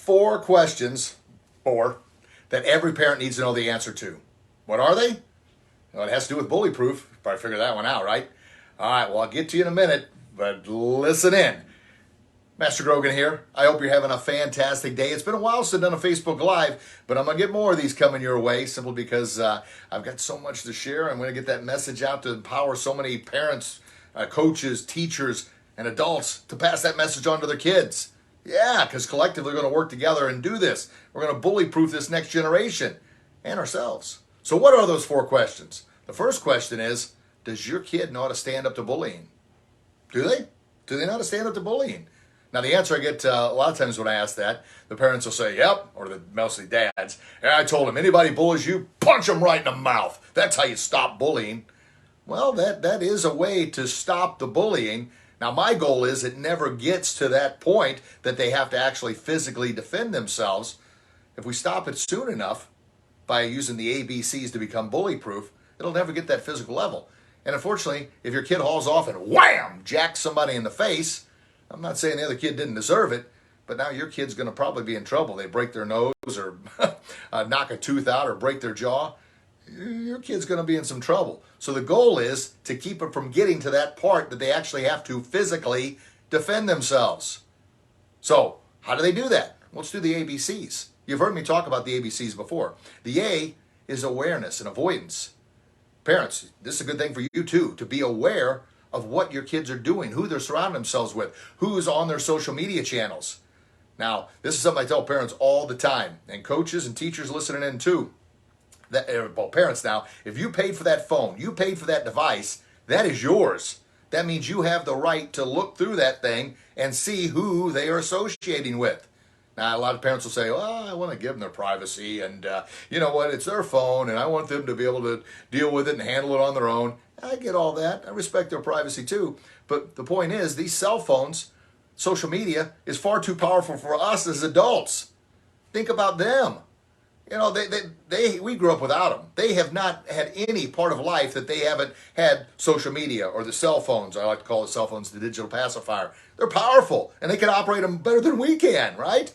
four questions, that every parent needs to know the answer to. What are they? Well, it has to do with Bully Proof. Probably figure that one out, right? All right, well, I'll get to you in a minute, but listen in. Master Grogan here. I hope you're having a fantastic day. It's been a while since I've done a Facebook Live, but I'm going to get more of these coming your way simply because I've got so much to share. I'm going to get that message out to empower so many parents, coaches, teachers, and adults to pass that message on to their kids. Yeah, because collectively we're going to work together and do this. We're going to bully proof this next generation and ourselves. So what are those four questions? The first question is, does your kid know how to stand up to bullying? Do they? Do they know how to stand up to bullying? Now, the answer I get a lot of times when I ask that, the parents will say, yep, or mostly dads. And I told them, anybody bullies you, punch them right in the mouth. That's how you stop bullying. Well, that is a way to stop the bullying. Now, my goal is it never gets to that point that they have to actually physically defend themselves. If we stop it soon enough by using the ABCs to become bully-proof, it'll never get that physical level. And unfortunately, if your kid hauls off and wham, jacks somebody in the face, I'm not saying the other kid didn't deserve it, but now your kid's going to probably be in trouble. They break their nose or knock a tooth out or break their jaw. Your kid's going to be in some trouble. So the goal is to keep it from getting to that part that they actually have to physically defend themselves. So how do they do that? Let's do the ABCs. You've heard me talk about the ABCs before. The A is awareness and avoidance. Parents, this is a good thing for you too, to be aware of what your kids are doing, who they're surrounding themselves with, who's on their social media channels. Now, this is something I tell parents all the time, and coaches and teachers listening in too. Well, parents now, if you paid for that phone, you paid for that device, that is yours. That means you have the right to look through that thing and see who they are associating with. Now, a lot of parents will say, well, I want to give them their privacy, and you know what, it's their phone, and I want them to be able to deal with it and handle it on their own. I get all that. I respect their privacy too. But the point is, these cell phones, social media, is far too powerful for us as adults. Think about them. You know, we grew up without them. They have not had any part of life that they haven't had social media or the cell phones. I like to call the cell phones the digital pacifier. They're powerful, and they can operate them better than we can, right?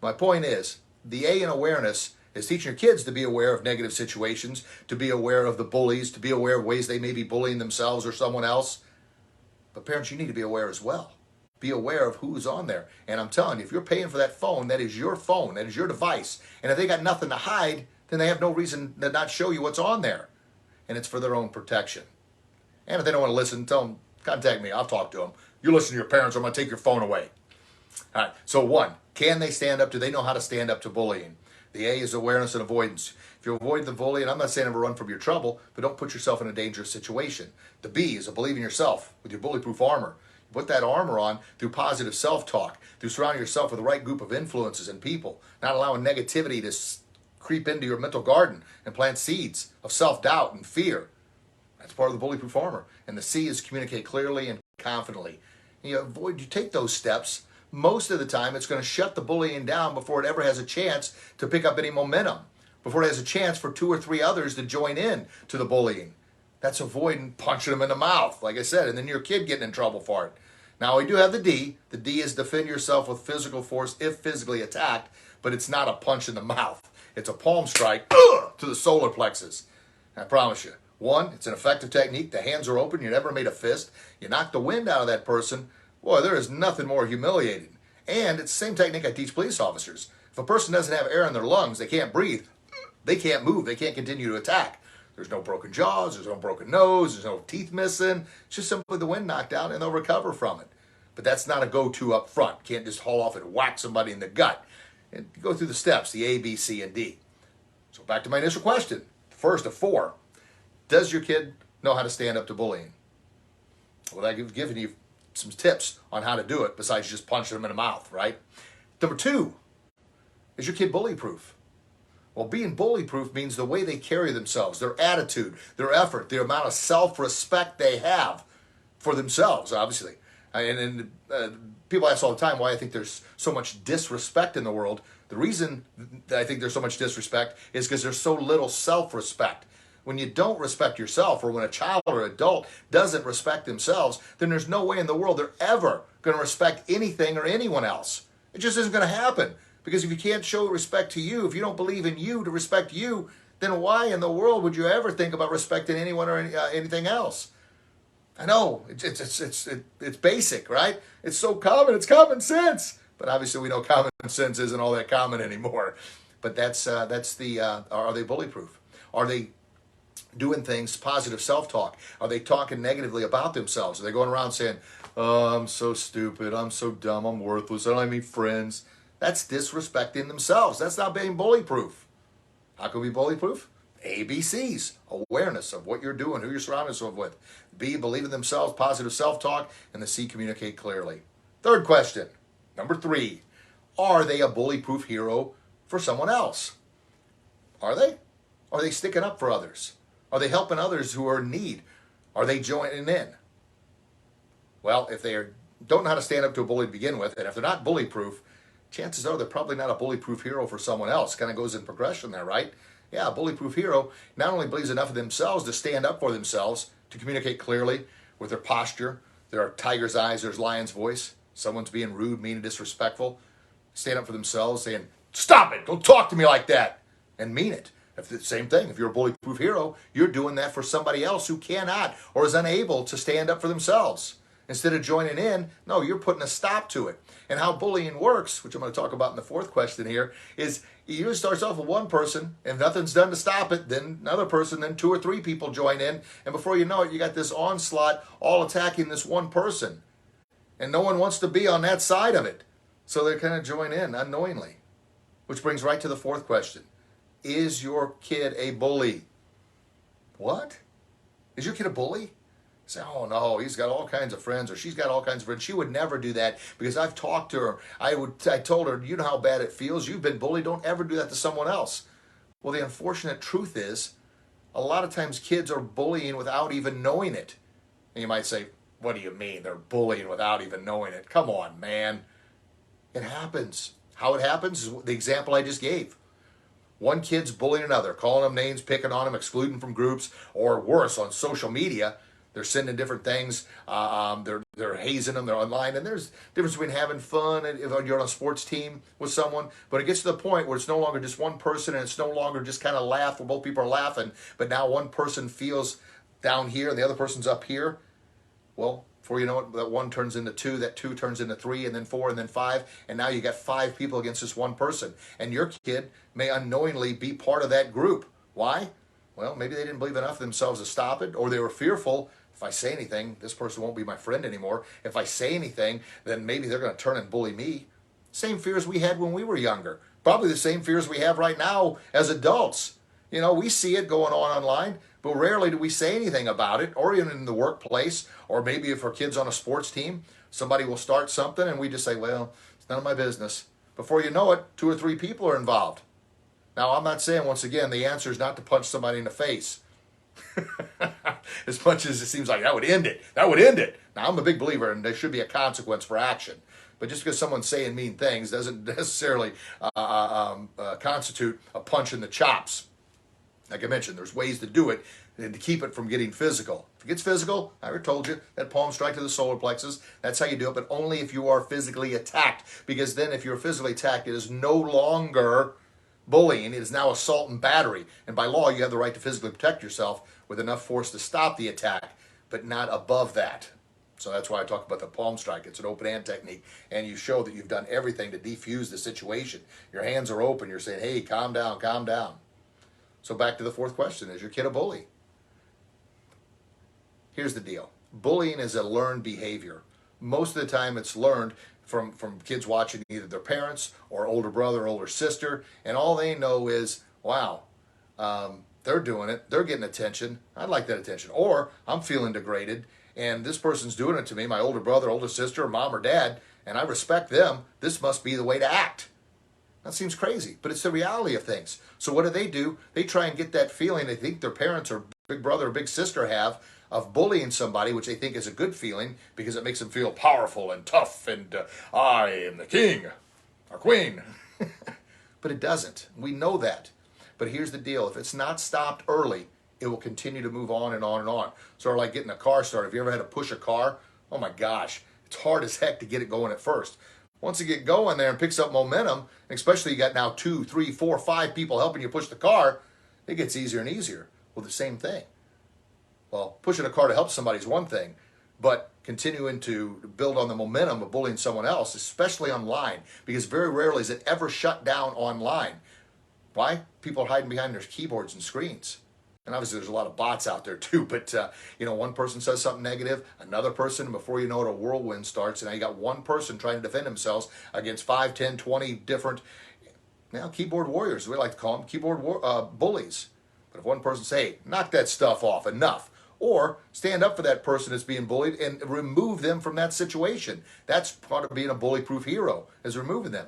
My point is, the A in awareness is teaching your kids to be aware of negative situations, to be aware of the bullies, to be aware of ways they may be bullying themselves or someone else. But parents, you need to be aware as well. Be aware of who's on there. And I'm telling you, if you're paying for that phone, that is your phone, that is your device. And if they got nothing to hide, then they have no reason to not show you what's on there. And it's for their own protection. And if they don't want to listen, tell them, contact me. I'll talk to them. You listen to your parents or I'm going to take your phone away. All right, so one, can they stand up to, they know how to stand up to bullying. The A is awareness and avoidance. If you avoid the bully, and I'm not saying ever run from your trouble, but don't put yourself in a dangerous situation. The B is a believe in yourself with your bully-proof armor. Put that armor on through positive self-talk, through surrounding yourself with the right group of influences and people, not allowing negativity to creep into your mental garden and plant seeds of self-doubt and fear. That's part of the bully-proof armor. And the C is communicate clearly and confidently. You take those steps. Most of the time, it's going to shut the bullying down before it ever has a chance to pick up any momentum, before it has a chance for 2 or 3 others to join in to the bullying. That's avoiding punching them in the mouth, like I said, and then your kid getting in trouble for it. Now, we do have the D. The D is defend yourself with physical force if physically attacked, but it's not a punch in the mouth. It's a palm strike to the solar plexus. And I promise you, one, it's an effective technique. The hands are open. You never made a fist. You knock the wind out of that person. Boy, there is nothing more humiliating. And it's the same technique I teach police officers. If a person doesn't have air in their lungs, they can't breathe, they can't move, they can't continue to attack. There's no broken jaws, there's no broken nose, there's no teeth missing. It's just simply the wind knocked out and they'll recover from it. But that's not a go-to up front. You can't just haul off and whack somebody in the gut. And go through the steps, the A, B, C, and D. So back to my initial question. First of 4, does your kid know how to stand up to bullying? Well, I've given you some tips on how to do it besides just punching them in the mouth, right? Number 2, is your kid bully-proof? Well, being bully-proof means the way they carry themselves, their attitude, their effort, the amount of self-respect they have for themselves, obviously. And people ask all the time why I think there's so much disrespect in the world. The reason that I think there's so much disrespect is because there's so little self-respect. When you don't respect yourself, or when a child or adult doesn't respect themselves, then there's no way in the world they're ever going to respect anything or anyone else. It just isn't going to happen Because if you can't show respect to you, if you don't believe in you to respect you, then why in the world would you ever think about respecting anyone or anything else? I know it's basic, right? It's so common. It's common sense, but obviously we know common sense isn't all that common anymore. But that's the are they bully proof? Are they doing things positive self-talk? Are they talking negatively about themselves? Are they going around saying, "Oh, I'm so stupid. I'm so dumb. I'm worthless. I don't have any friends"? That's disrespecting themselves. That's not being bully proof. How can we be bully proof? ABCs, awareness of what you're doing, who you're surrounding yourself with. B, believe in themselves, positive self-talk. And the C, communicate clearly. Third question, number 3, are they a bully-proof hero for someone else? Are they? Are they sticking up for others? Are they helping others who are in need? Are they joining in? Well, if they don't know how to stand up to a bully to begin with, and if they're not bully-proof, chances are they're probably not a bully-proof hero for someone else. Kind of goes in progression there, right? Yeah, a bully-proof hero not only believes enough of themselves to stand up for themselves, to communicate clearly with their posture. There are tiger's eyes, there's lion's voice. Someone's being rude, mean, and disrespectful. Stand up for themselves, saying, "Stop it, don't talk to me like that," and mean it. If the same thing, if you're a bully-proof hero, you're doing that for somebody else who cannot or is unable to stand up for themselves. Instead of joining in, no, you're putting a stop to it. And how bullying works, which I'm going to talk about in the 4th question here, is it usually starts off with one person, and nothing's done to stop it, then another person, then 2 or 3 people join in, and before you know it, you got this onslaught all attacking this one person. And no one wants to be on that side of it. So they kind of join in unknowingly. Which brings right to the 4th question. Is your kid a bully? What? Is your kid a bully? Say, "Oh no, he's got all kinds of friends," or "She's got all kinds of friends." She would never do that because I've talked to her. I told her, "You know how bad it feels. You've been bullied. Don't ever do that to someone else." Well, the unfortunate truth is, a lot of times kids are bullying without even knowing it. And you might say, "What do you mean they're bullying without even knowing it?" Come on, man. It happens. How it happens is the example I just gave. One kid's bullying another, calling them names, picking on them, excluding from groups, or worse, on social media. They're sending different things. They're hazing them. They're online. And there's a difference between having fun if you're on a sports team with someone. But it gets to the point where it's no longer just one person and it's no longer just kind of laugh where both people are laughing. But now one person feels down here and the other person's up here. Well, before you know it, that 1 turns into 2, that 2 turns into 3, and then 4, and then 5. And now you got 5 people against this one person. And your kid may unknowingly be part of that group. Why? Well, maybe they didn't believe enough of themselves to stop it, or they were fearful. If I say anything, this person won't be my friend anymore. If I say anything, then maybe they're going to turn and bully me. Same fears we had when we were younger. Probably the same fears we have right now as adults. You know, we see it going on online, but rarely do we say anything about it, or even in the workplace, or maybe if our kid's on a sports team, somebody will start something and we just say, "Well, it's none of my business." Before you know it, 2 or 3 people are involved. Now, I'm not saying, once again, the answer is not to punch somebody in the face. As much as it seems like that would end it. That would end it. Now, I'm a big believer and there should be a consequence for action. But just because someone's saying mean things doesn't necessarily constitute a punch in the chops. Like I mentioned, there's ways to do it and to keep it from getting physical. If it gets physical, I already told you, that palm strike to the solar plexus, that's how you do it, but only if you are physically attacked. Because then if you're physically attacked, it is no longer bullying. It is now assault and battery. And by law, you have the right to physically protect yourself with enough force to stop the attack, but not above that. So that's why I talk about the palm strike. It's an open hand technique, and you show that you've done everything to defuse the situation. Your hands are open. You're saying, "Hey, calm down, calm down." So back to the 4th question. Is your kid a bully? Here's the deal. Bullying is a learned behavior. Most of the time it's learned from kids watching either their parents or older brother or older sister, and all they know is, "Wow, they're doing it. They're getting attention. I'd like that attention." Or, "I'm feeling degraded, and this person's doing it to me, my older brother, older sister, or mom or dad, and I respect them. This must be the way to act." That seems crazy, but it's the reality of things. So what do? They try and get that feeling they think their parents or big brother or big sister have of bullying somebody, which they think is a good feeling because it makes them feel powerful and tough and I am the king or queen. But it doesn't. We know that. But here's the deal. If it's not stopped early, it will continue to move on and on and on. Sort of like getting a car started. Have you ever had to push a car? Oh my gosh. It's hard as heck to get it going at first. Once you get going there and picks up momentum, especially you got now 2, 3, 4, 5 people helping you push the car, it gets easier and easier. Well, the same thing. Well, pushing a car to help somebody is one thing, but continuing to build on the momentum of bullying someone else, especially online, because very rarely is it ever shut down online. Why? People are hiding behind their keyboards and screens. And obviously there's a lot of bots out there too, but one person says something negative, another person, before you know it, a whirlwind starts, and now you got one person trying to defend themselves against 5, 10, 20 different keyboard warriors, we like to call them, bullies. But if one person say, hey, knock that stuff off, enough, or stand up for that person that's being bullied and remove them from that situation. That's part of being a bully-proof hero, is removing them.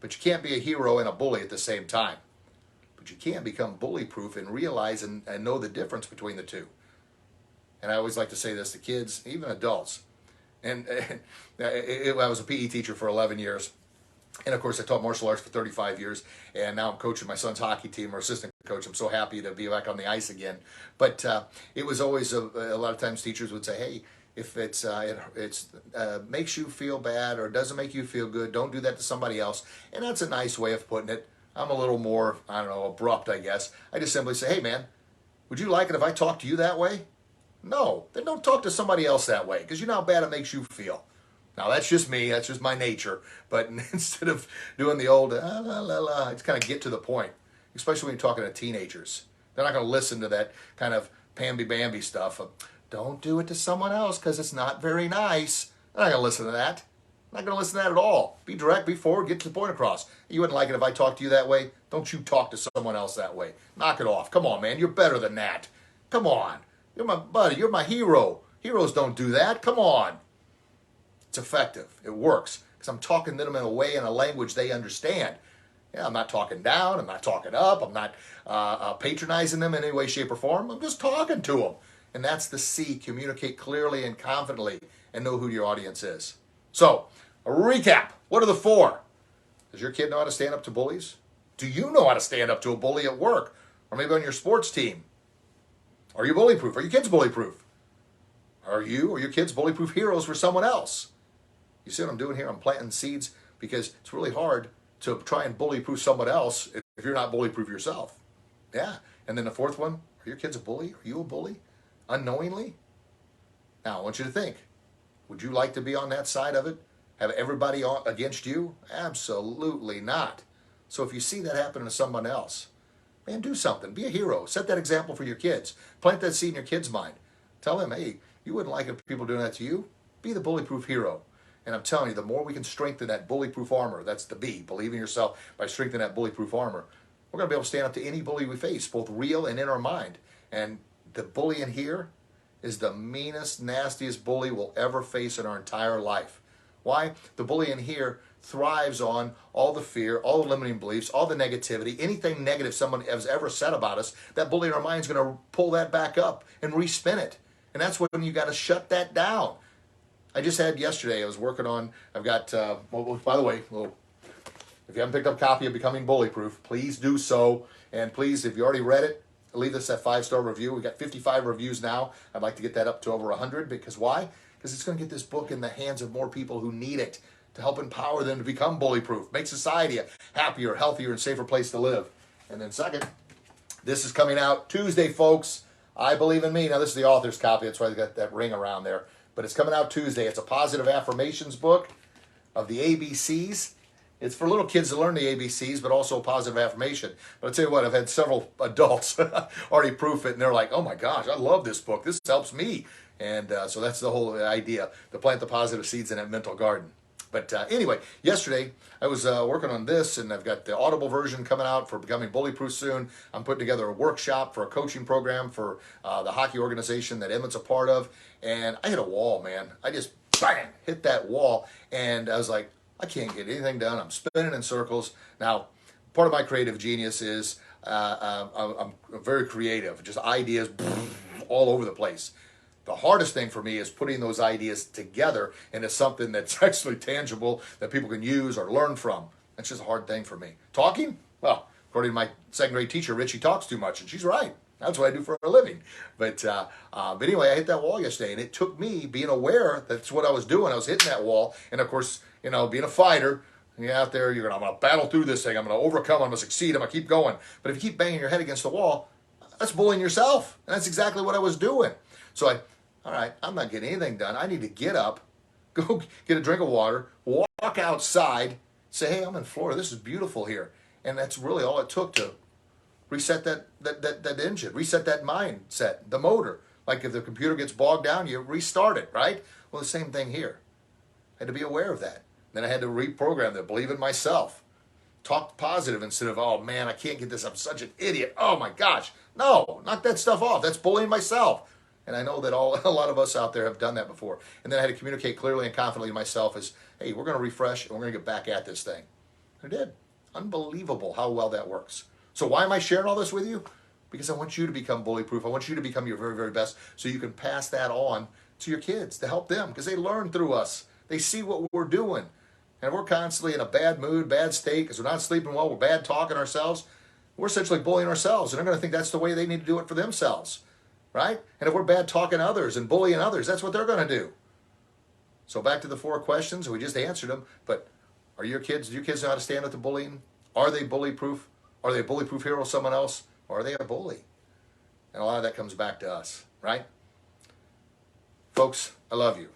But you can't be a hero and a bully at the same time. But you can become bully-proof and realize and know the difference between the two. And I always like to say this to kids, even adults. And I was a PE teacher for 11 years. And of course, I taught martial arts for 35 years, and now I'm coaching my son's hockey team, or assistant coach. I'm so happy to be back on the ice again. But it was always a lot of times teachers would say, "Hey, if it makes you feel bad or doesn't make you feel good, don't do that to somebody else." And that's a nice way of putting it. I'm a little more, abrupt, I guess. I just simply say, "Hey, man, would you like it if I talk to you that way?" No, then don't talk to somebody else that way, because you know how bad it makes you feel. Now, that's just me. That's just my nature. But instead of doing the old, it's kind of get to the point, especially when you're talking to teenagers. They're not going to listen to that kind of pamby-bamby stuff of, don't do it to someone else because it's not very nice. They're not going to listen to that. I'm not going to listen to that at all. Be direct, be forward, get the point across. You wouldn't like it if I talked to you that way? Don't you talk to someone else that way. Knock it off. Come on, man. You're better than that. Come on. You're my buddy. You're my hero. Heroes don't do that. Come on. It's effective. It works because I'm talking to them in a way, in a language they understand. I'm not talking down. I'm not talking up. I'm not patronizing them in any way, shape, or form. I'm just talking to them. And that's the C. Communicate clearly and confidently and know who your audience is. So, a recap. What are the 4? Does your kid know how to stand up to bullies? Do you know how to stand up to a bully at work? Or maybe on your sports team? Are you bully-proof? Are your kids bully-proof? Are you or your kids bully-proof heroes for someone else? You see what I'm doing here? I'm planting seeds because it's really hard to try and bully-proof someone else if you're not bully-proof yourself. Yeah. And then the 4th one, are your kids a bully? Are you a bully? Unknowingly? Now, I want you to think. Would you like to be on that side of it? Have everybody against you? Absolutely not. So if you see that happen to someone else, man, do something. Be a hero. Set that example for your kids. Plant that seed in your kids' mind. Tell them, hey, you wouldn't like it if people doing that to you. Be the bully-proof hero. And I'm telling you, the more we can strengthen that bully-proof armor, that's the B, believe in yourself by strengthening that bully-proof armor, we're going to be able to stand up to any bully we face, both real and in our mind. And the bully in here is the meanest, nastiest bully we'll ever face in our entire life. Why? The bully in here thrives on all the fear, all the limiting beliefs, all the negativity, anything negative someone has ever said about us. That bully in our mind is going to pull that back up and respin it. And that's when you got to shut that down. I just had yesterday, I was working on, I've got, by the way, if you haven't picked up a copy of Becoming Bully Proof, please do so. And please, if you already read it, leave us that 5-star review. We've got 55 reviews now. I'd like to get that up to over 100. Because why? Because it's going to get this book in the hands of more people who need it to help empower them to become bully proof, make society a happier, healthier, and safer place to live. And then second, this is coming out Tuesday, folks. I believe in me. Now, this is the author's copy. That's why they got that ring around there. But it's coming out Tuesday. It's a positive affirmations book of the ABCs. It's for little kids to learn the ABCs, but also a positive affirmation. But I'll tell you what, I've had several adults already proof it, and they're like, oh my gosh, I love this book. This helps me. And so that's the whole idea, to plant the positive seeds in that mental garden. But anyway, yesterday I was working on this, and I've got the Audible version coming out for Becoming Bullyproof soon. I'm putting together a workshop for a coaching program for the hockey organization that Emmett's a part of. And I hit a wall, man. I just, bang, hit that wall. And I was like, I can't get anything done. I'm spinning in circles. Now, part of my creative genius is I'm very creative, just ideas all over the place. The hardest thing for me is putting those ideas together into something that's actually tangible that people can use or learn from. That's just a hard thing for me. Talking? Well, according to my second grade teacher, Richie talks too much, and she's right. That's what I do for a living. But anyway, I hit that wall yesterday, and it took me being aware that's what I was doing. I was hitting that wall, and of course, being a fighter, you're out there, I'm going to battle through this thing. I'm going to overcome. I'm going to succeed. I'm going to keep going. But if you keep banging your head against the wall, that's bullying yourself. And that's exactly what I was doing. So all right, I'm not getting anything done. I need to get up, go get a drink of water, walk outside, say, hey, I'm in Florida. This is beautiful here. And that's really all it took to reset that engine, reset that mindset, the motor. Like if the computer gets bogged down, you restart it, right? Well, the same thing here. I had to be aware of that. Then I had to reprogram that, believe in myself. Talk positive instead of, oh man, I can't get this. I'm such an idiot. Oh my gosh. No, knock that stuff off. That's bullying myself. And I know that a lot of us out there have done that before. And then I had to communicate clearly and confidently to myself as, hey, we're going to refresh and we're going to get back at this thing. I did. Unbelievable how well that works. So why am I sharing all this with you? Because I want you to become bully proof. I want you to become your very, very best so you can pass that on to your kids to help them because they learn through us. They see what we're doing. And if we're constantly in a bad mood, bad state, because we're not sleeping well, we're bad talking ourselves, we're essentially bullying ourselves. And they're going to think that's the way they need to do it for themselves. Right? And if we're bad talking others and bullying others, that's what they're going to do. So back to the 4 questions. We just answered them. But do your kids know how to stand up to bullying? Are they bully proof? Are they a bully proof hero of someone else? Or are they a bully? And a lot of that comes back to us. Right? Folks, I love you.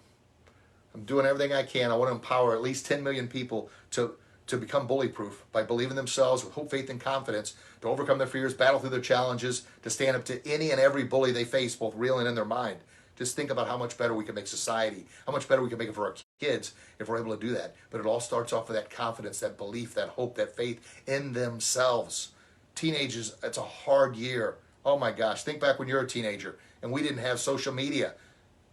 I'm doing everything I can. I want to empower at least 10 million people to become bully proof by believing themselves with hope, faith, and confidence, to overcome their fears, battle through their challenges, to stand up to any and every bully they face, both real and in their mind. Just think about how much better we can make society, how much better we can make it for our kids if we're able to do that. But it all starts off with that confidence, that belief, that hope, that faith in themselves. Teenagers, it's a hard year. Oh my gosh, think back when you're a teenager and we didn't have social media.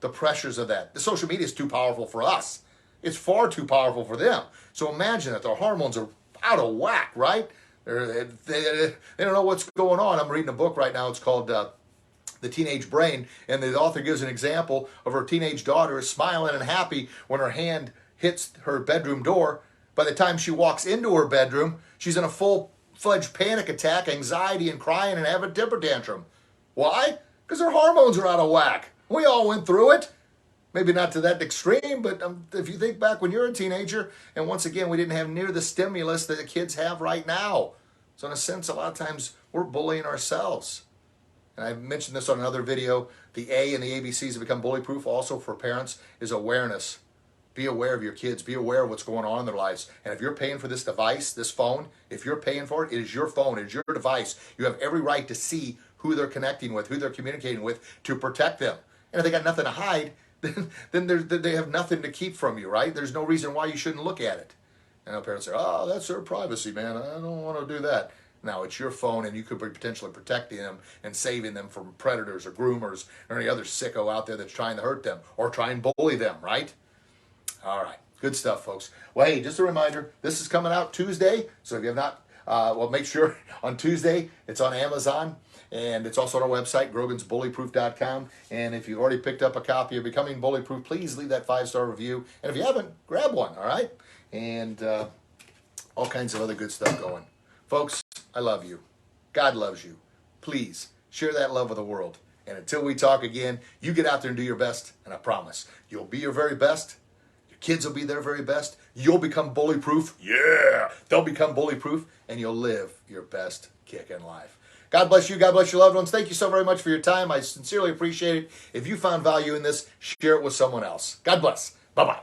The pressures of that. The social media is too powerful for us. It's far too powerful for them. So imagine that their hormones are out of whack, right? They don't know what's going on. I'm reading a book right now. It's called The Teenage Brain. And the author gives an example of her teenage daughter smiling and happy when her hand hits her bedroom door. By the time she walks into her bedroom, she's in a full-fledged panic attack, anxiety, and crying and having a temper tantrum. Why? Because her hormones are out of whack. We all went through it. Maybe not to that extreme, but if you think back when you're a teenager, and once again, we didn't have near the stimulus that the kids have right now. So in a sense, a lot of times, we're bullying ourselves. And I mentioned this on another video. The A in the ABCs to become bully proof also for parents is awareness. Be aware of your kids. Be aware of what's going on in their lives. And if you're paying for this device, this phone, if you're paying for it, it is your phone. It is your device. You have every right to see who they're connecting with, who they're communicating with to protect them. And if they got nothing to hide, then they have nothing to keep from you, right? There's no reason why you shouldn't look at it. And our parents say, oh, that's their privacy, man. I don't want to do that. Now, it's your phone, and you could be potentially protecting them and saving them from predators or groomers or any other sicko out there that's trying to hurt them or try and bully them, right? All right. Good stuff, folks. Well, hey, just a reminder, this is coming out Tuesday. So if you have not, make sure on Tuesday it's on Amazon. And it's also on our website, grogansbullyproof.com. And if you've already picked up a copy of Becoming Bully Proof, please leave that 5-star review. And if you haven't, grab one, all right? And all kinds of other good stuff going. Folks, I love you. God loves you. Please share that love with the world. And until we talk again, you get out there and do your best. And I promise, you'll be your very best. Your kids will be their very best. You'll become bully proof. Yeah, they'll become bully proof. And you'll live your best kick in life. God bless you. God bless your loved ones. Thank you so very much for your time. I sincerely appreciate it. If you found value in this, share it with someone else. God bless. Bye-bye.